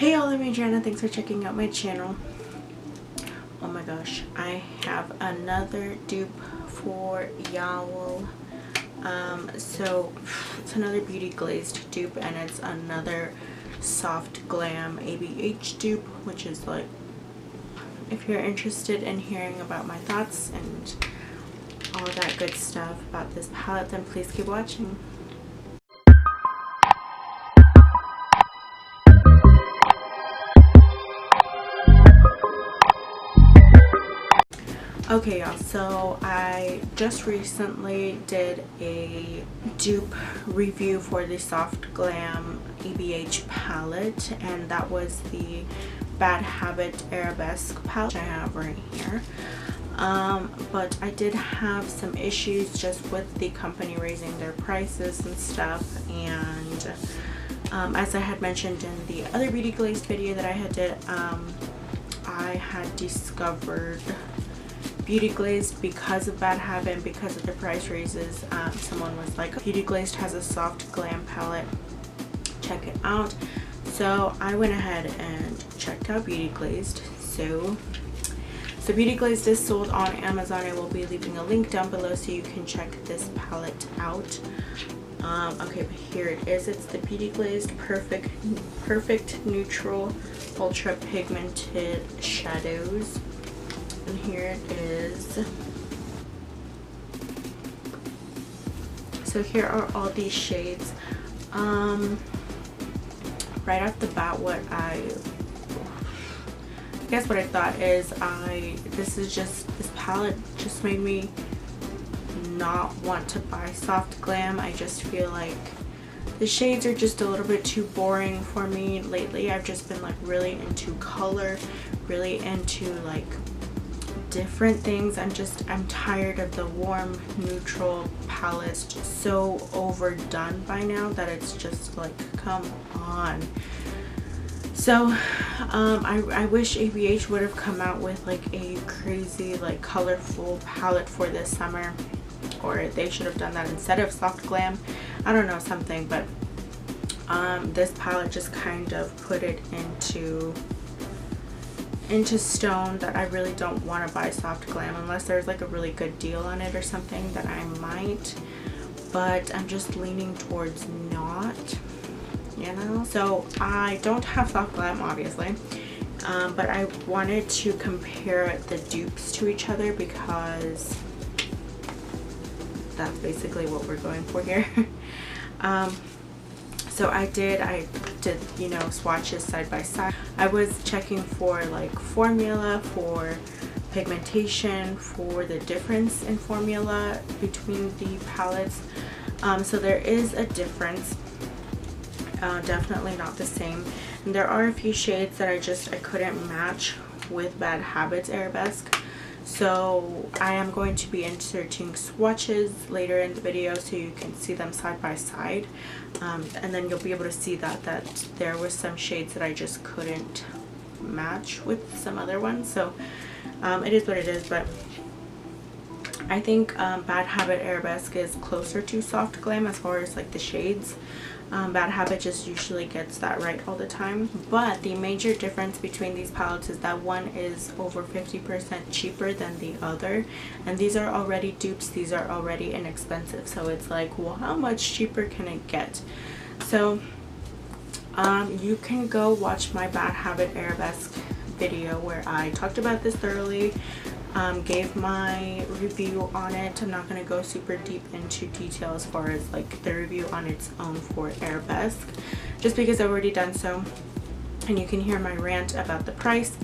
Hey all, I'm Adriana. Thanks for checking out my channel. Oh my gosh, I have another dupe for y'all. So it's another beauty glazed dupe, and it's another soft glam ABH dupe, which is like, if you're interested in hearing about my thoughts and all that good stuff about this palette, then please keep watching. Okay y'all, so I just recently did a dupe review for the Soft Glam ABH palette, and that was the Bad Habit Arabesque palette I have right here. But I did have some issues just with the company raising their prices and stuff, and as I had mentioned in the other beauty glazed video that I had did, I had discovered Beauty Glazed because of Bad Habit and because of the price raises. Someone was like, Beauty Glazed has a soft glam palette, check it out. So I went ahead and checked out Beauty Glazed. So Beauty Glazed is sold on Amazon. I will be leaving a link down below so you can check this palette out. Okay, but here it is. It's the Beauty Glazed Perfect Neutral Ultra Pigmented Shadows. And here it is. So here are all these shades. Right off the bat, what I thought is, this palette just made me not want to buy soft glam. I just feel like the shades are just a little bit too boring for me lately. I've just been like really into color, really into like different things. I'm tired of the warm neutral palettes, just so overdone by now that it's just like, come on. So I wish ABH would have come out with like a crazy like colorful palette for this summer, or they should have done that instead of soft glam. I don't know, something, but this palette just kind of put it into stone that I really don't want to buy soft glam unless there's like a really good deal on it or something, that I might, but I'm just leaning towards not, you know. So I don't have soft glam obviously, but I wanted to compare the dupes to each other because that's basically what we're going for here. So I did, you know, swatches side by side. I was checking for like formula, for pigmentation, for the difference in formula between the palettes. So there is a difference, definitely not the same. And there are a few shades that I couldn't match with Bad Habits Arabesque. So I am going to be inserting swatches later in the video so you can see them side by side, and then you'll be able to see that there was some shades that I just couldn't match with some other ones. So it is what it is, but I think Bad Habit Arabesque is closer to soft glam as far as like the shades. Bad Habit just usually gets that right all the time, but the major difference between these palettes is that one is over 50% cheaper than the other, and these are already dupes, these are already inexpensive, so it's like, well, how much cheaper can it get? So you can go watch my Bad Habit Arabesque video where I talked about this thoroughly, gave my review on it. I'm not going to go super deep into detail as far as like the review on its own for Arabesque, just because I've already done so, and you can hear my rant about the price.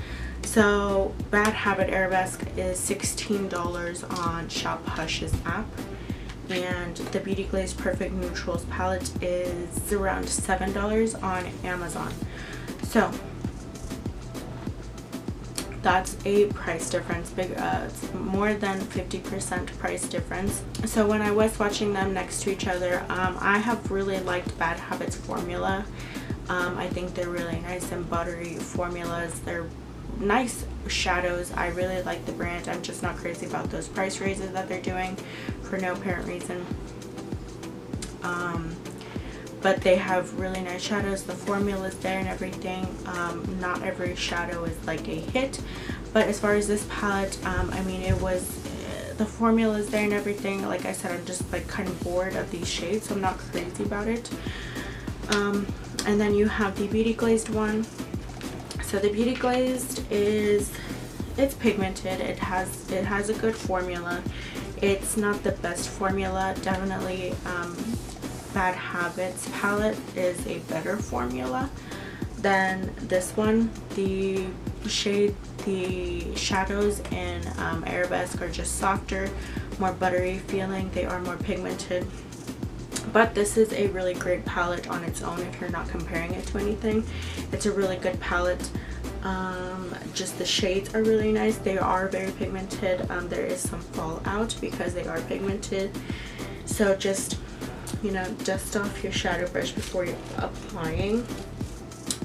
So Bad Habit Arabesque is $16 on Shop Hush's app, and the Beauty Glazed Perfect Neutrals palette is around $7 on Amazon. So that's a price difference, it's more than 50% price difference. So when I was watching them next to each other, I have really liked Bad Habits formula. I think they're really nice and buttery formulas. They're nice shadows. I really like the brand. I'm just not crazy about those price raises that they're doing for no apparent reason. but they have really nice shadows. The formula is there and everything. Not every shadow is like a hit, but as far as this palette, I mean, it was, the formula is there and everything. Like I said, I'm just like kind of bored of these shades, so I'm not crazy about it. And then you have the Beauty Glazed one. So the Beauty Glazed is, it's pigmented. It has a good formula. It's not the best formula. Definitely Bad Habits palette is a better formula than this one. The shadows in Arabesque are just softer, more buttery feeling. They are more pigmented. But this is a really great palette on its own if you're not comparing it to anything. It's a really good palette. Just the shades are really nice. They are very pigmented. There is some fallout because they are pigmented. So just, you know, dust off your shadow brush before you're applying.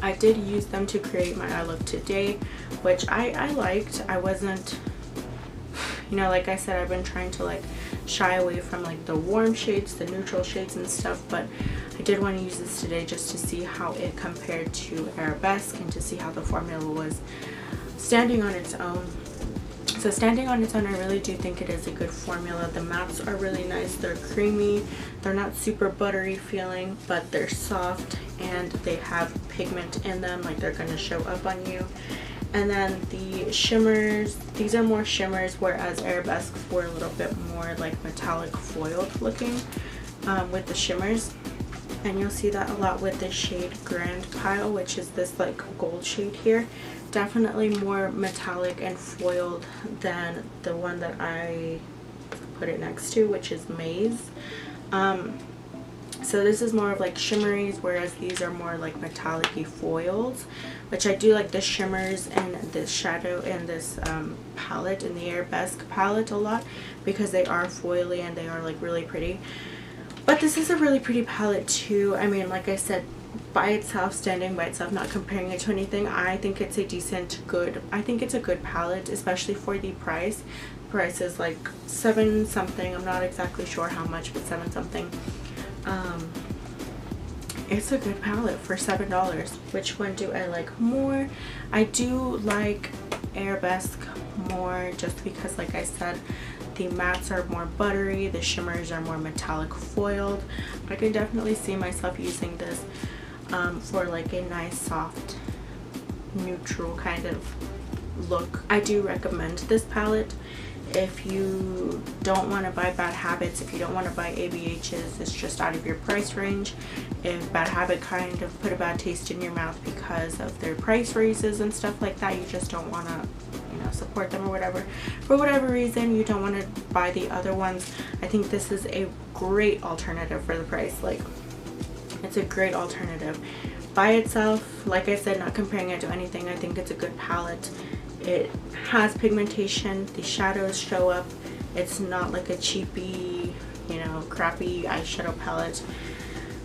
I did use them to create my eye look today, which I liked. I wasn't, you know, like I said, I've been trying to like shy away from like the warm shades, the neutral shades and stuff, but I did want to use this today just to see how it compared to Arabesque and to see how the formula was standing on its own. So standing on its own, I really do think it is a good formula. The mattes are really nice. They're creamy. They're not super buttery feeling, but they're soft and they have pigment in them, like they're going to show up on you. And then the shimmers, these are more shimmers, whereas Arabesque were a little bit more like metallic foiled looking with the shimmers. And you'll see that a lot with the shade Grand Pile, which is this like gold shade here. Definitely more metallic and foiled than the one that I put it next to, which is Maze. So this is more of like shimmeries, whereas these are more like metallic-y foils, which I do like the shimmers and this shadow in this palette, in the Arabesque palette a lot, because they are foily and they are like really pretty. But this is a really pretty palette too. I mean, like I said, by itself, standing by itself, not comparing it to anything, I think it's a decent, good, I think it's a good palette, especially for the price. The price is like $7 something. I'm not exactly sure how much, but $7 something. It's a good palette for $7. Which one do I like more? I do like Arabesque more, just because, like I said, the mattes are more buttery, the shimmers are more metallic foiled. I can definitely see myself using this for like a nice soft neutral kind of look. I do recommend this palette if you don't want to buy Bad Habits, if you don't want to buy ABHs, it's just out of your price range. If Bad Habit kind of put a bad taste in your mouth because of their price raises and stuff like that, you just don't want to, you know, support them or whatever. For whatever reason, you don't want to buy the other ones. I think this is a great alternative for the price. Like, it's a great alternative. By itself, like I said, not comparing it to anything, I think it's a good palette. It has pigmentation, the shadows show up. It's not like a cheapy, you know, crappy eyeshadow palette.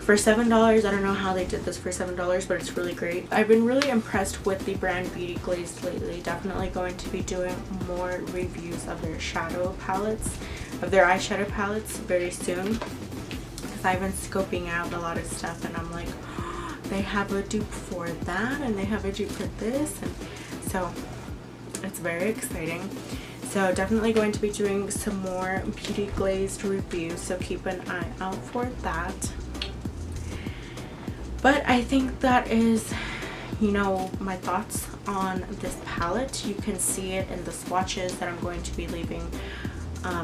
For $7, I don't know how they did this for $7, but it's really great. I've been really impressed with the brand Beauty Glazed lately. Definitely going to be doing more reviews of their shadow palettes, of their eyeshadow palettes very soon. Because I've been scoping out a lot of stuff and I'm like, oh, they have a dupe for that and they have a dupe for this, and so it's very exciting. So definitely going to be doing some more Beauty Glazed reviews, so keep an eye out for that. But I think that is, you know, my thoughts on this palette. You can see it in the swatches that I'm going to be leaving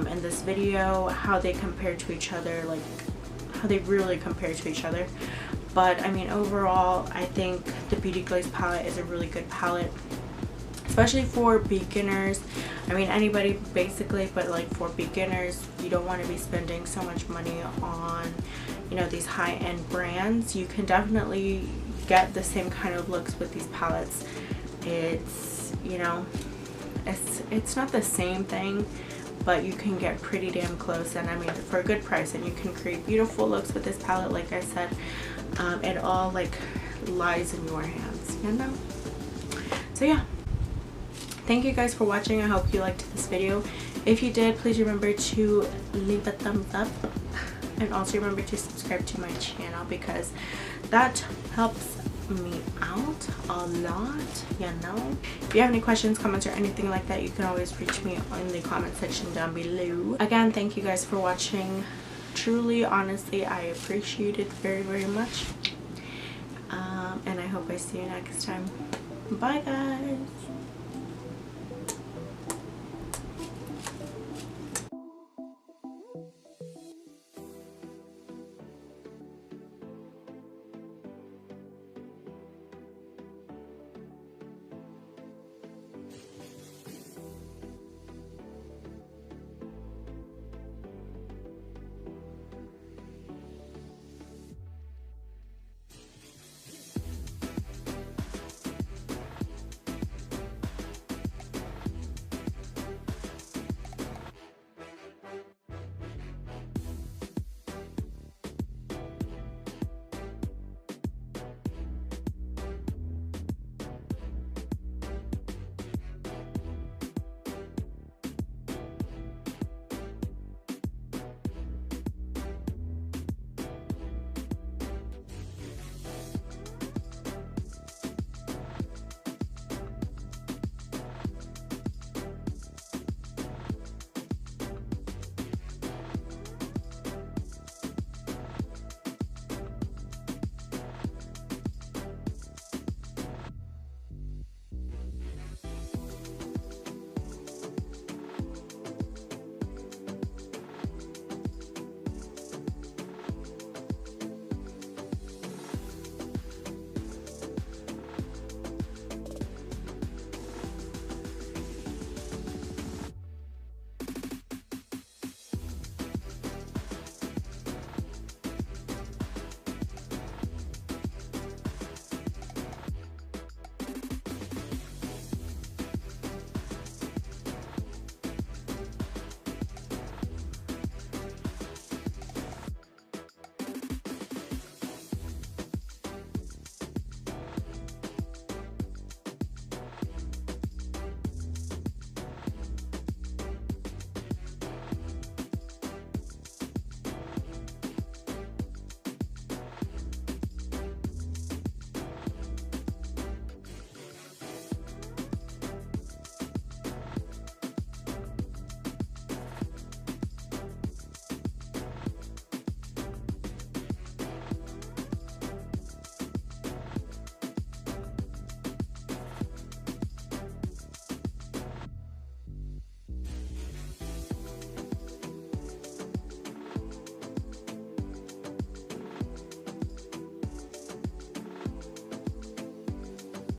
in this video, how they compare to each other, like how they really compare to each other. But I mean, overall, I think the Beauty Glazed palette is a really good palette, especially for beginners. I mean, anybody basically, but like for beginners, you don't want to be spending so much money on, you know, these high-end brands. You can definitely get the same kind of looks with these palettes. It's, you know, it's not the same thing, but you can get pretty damn close, and I mean, for a good price, and you can create beautiful looks with this palette. Like I said, it all like lies in your hands, you know. So yeah, thank you guys for watching. I hope you liked this video. If you did, please remember to leave a thumbs up. and also remember to subscribe to my channel because that helps me out a lot, you know. If you have any questions, comments, or anything like that, you can always reach me in the comment section down below. Again, thank you guys for watching. Truly, honestly, I appreciate it very, very much. And I hope I see you next time. Bye guys.